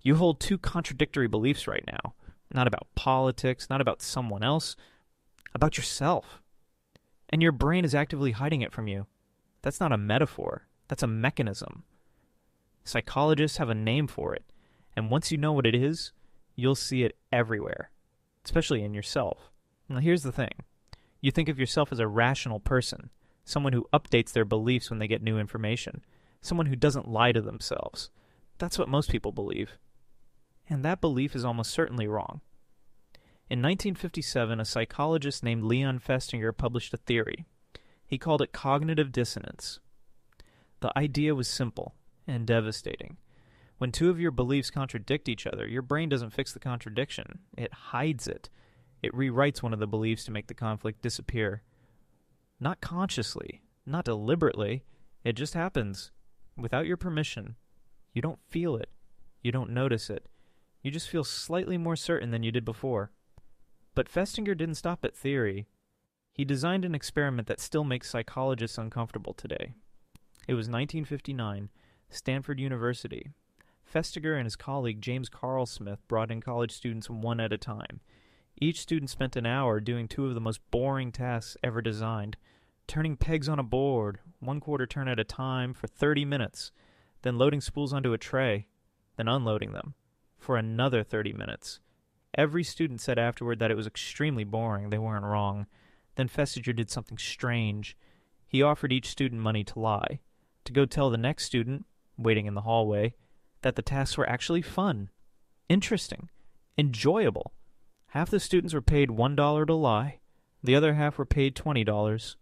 You hold two contradictory beliefs right now, not about politics, not about someone else, about yourself. And your brain is actively hiding it from you. That's not a metaphor. That's a mechanism. Psychologists have a name for it, and once you know what it is, you'll see it everywhere, especially in yourself. Now here's the thing. You think of yourself as a rational person, someone who updates their beliefs when they get new information, someone who doesn't lie to themselves. That's what most people believe. And that belief is almost certainly wrong. In 1957, a psychologist named Leon Festinger published a theory. He called it cognitive dissonance. The idea was simple and devastating. When two of your beliefs contradict each other, your brain doesn't fix the contradiction. It hides it. It rewrites one of the beliefs to make the conflict disappear. Not consciously, not deliberately. It just happens. Without your permission. You don't feel it. You don't notice it. You just feel slightly more certain than you did before. But Festinger didn't stop at theory. He designed an experiment that still makes psychologists uncomfortable today. It was 1959, Stanford University. Festinger and his colleague James Carl Smith brought in college students one at a time. Each student spent an hour doing two of the most boring tasks ever designed, turning pegs on a board, 1/4 turn at a time for 30 minutes, then loading spools onto a tray, then unloading them for another 30 minutes. Every student said afterward that it was extremely boring. They weren't wrong. Then Festinger did something strange. He offered each student money to lie, to go tell the next student, waiting in the hallway, that the tasks were actually fun, interesting, enjoyable. Half the students were paid $1 to lie. The other half were paid $20.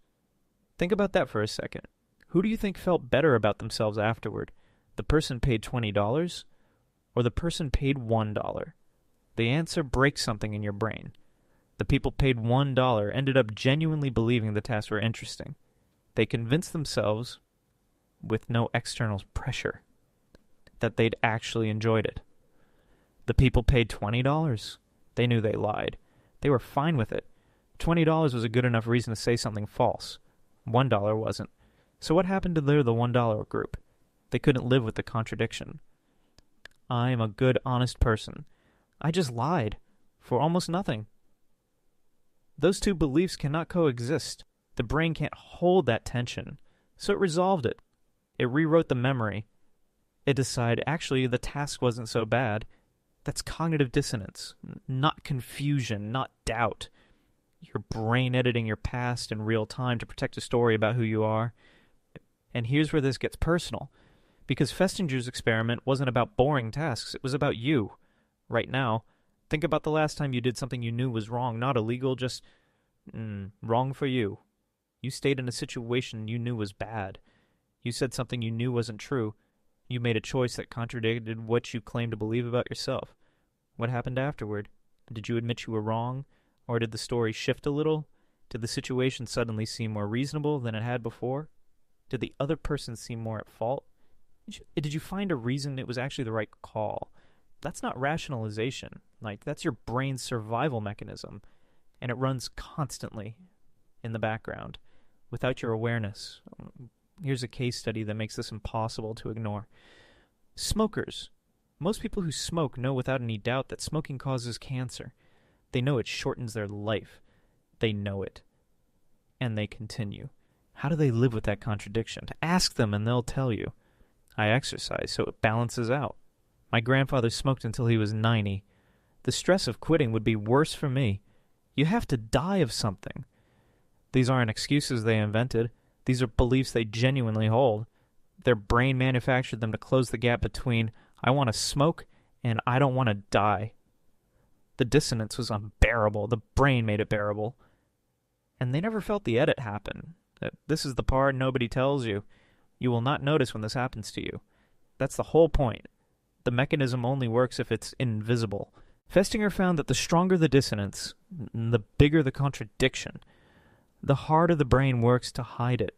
Think about that for a second. Who do you think felt better about themselves afterward? The person paid $20 or the person paid $1? The answer breaks something in your brain. The people paid $1 ended up genuinely believing the tasks were interesting. They convinced themselves, with no external pressure, that they'd actually enjoyed it. The people paid $20. They knew they lied. They were fine with it. $20 was a good enough reason to say something false. $1 wasn't. So what happened to the $1 group? They couldn't live with the contradiction. I am a good, honest person. I just lied for almost nothing. Those two beliefs cannot coexist. The brain can't hold that tension. So it resolved it. It rewrote the memory. It decided, actually, the task wasn't so bad. That's cognitive dissonance, not confusion, not doubt. Your brain editing your past in real time to protect a story about who you are. And here's where this gets personal. Because Festinger's experiment wasn't about boring tasks. It was about you. Right now, think about the last time you did something you knew was wrong, not illegal, just wrong for you. You stayed in a situation you knew was bad. You said something you knew wasn't true. You made a choice that contradicted what you claimed to believe about yourself. What happened afterward? Did you admit you were wrong? Or did the story shift a little? Did the situation suddenly seem more reasonable than it had before? Did the other person seem more at fault? Did you find a reason it was actually the right call? That's not rationalization. That's your brain's survival mechanism. And it runs constantly in the background without your awareness. Here's a case study that makes this impossible to ignore. Smokers. Most people who smoke know without any doubt that smoking causes cancer. They know it shortens their life. They know it. And they continue. How do they live with that contradiction? Ask them and they'll tell you. I exercise, so it balances out. My grandfather smoked until he was 90. The stress of quitting would be worse for me. You have to die of something. These aren't excuses they invented. These are beliefs they genuinely hold. Their brain manufactured them to close the gap between I want to smoke and I don't want to die. The dissonance was unbearable. The brain made it bearable. And they never felt the edit happen. This is the part nobody tells you. You will not notice when this happens to you. That's the whole point. The mechanism only works if it's invisible. Festinger found that the stronger the dissonance, the bigger the contradiction, the harder the brain works to hide it.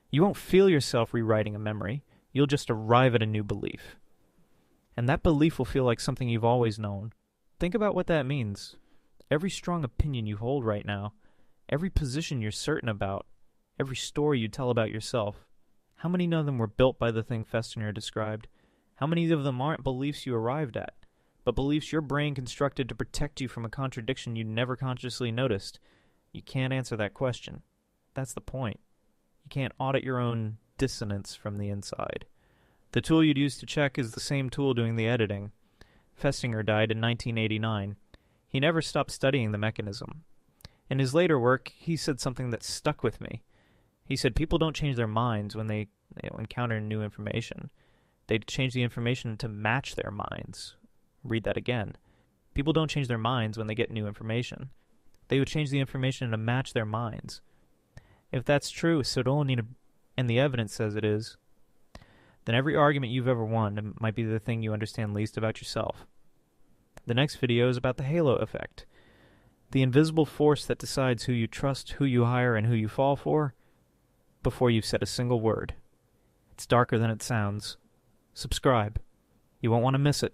You won't feel yourself rewriting a memory. You'll just arrive at a new belief. And that belief will feel like something you've always known. Think about what that means. Every strong opinion you hold right now, every position you're certain about, every story you tell about yourself, how many of them were built by the thing Festinger described? How many of them aren't beliefs you arrived at, but beliefs your brain constructed to protect you from a contradiction you never consciously noticed? You can't answer that question. That's the point. You can't audit your own dissonance from the inside. The tool you'd use to check is the same tool doing the editing. Festinger died in 1989. He never stopped studying the mechanism. In his later work, he said something that stuck with me. He said people don't change their minds when they encounter new information. They change the information to match their minds. Read that again. People don't change their minds when they get new information. They would change the information to match their minds. If that's true, and the evidence says it is, then every argument you've ever won might be the thing you understand least about yourself. The next video is about the halo effect. The invisible force that decides who you trust, who you hire, and who you fall for before you've said a single word. It's darker than it sounds. Subscribe. You won't want to miss it.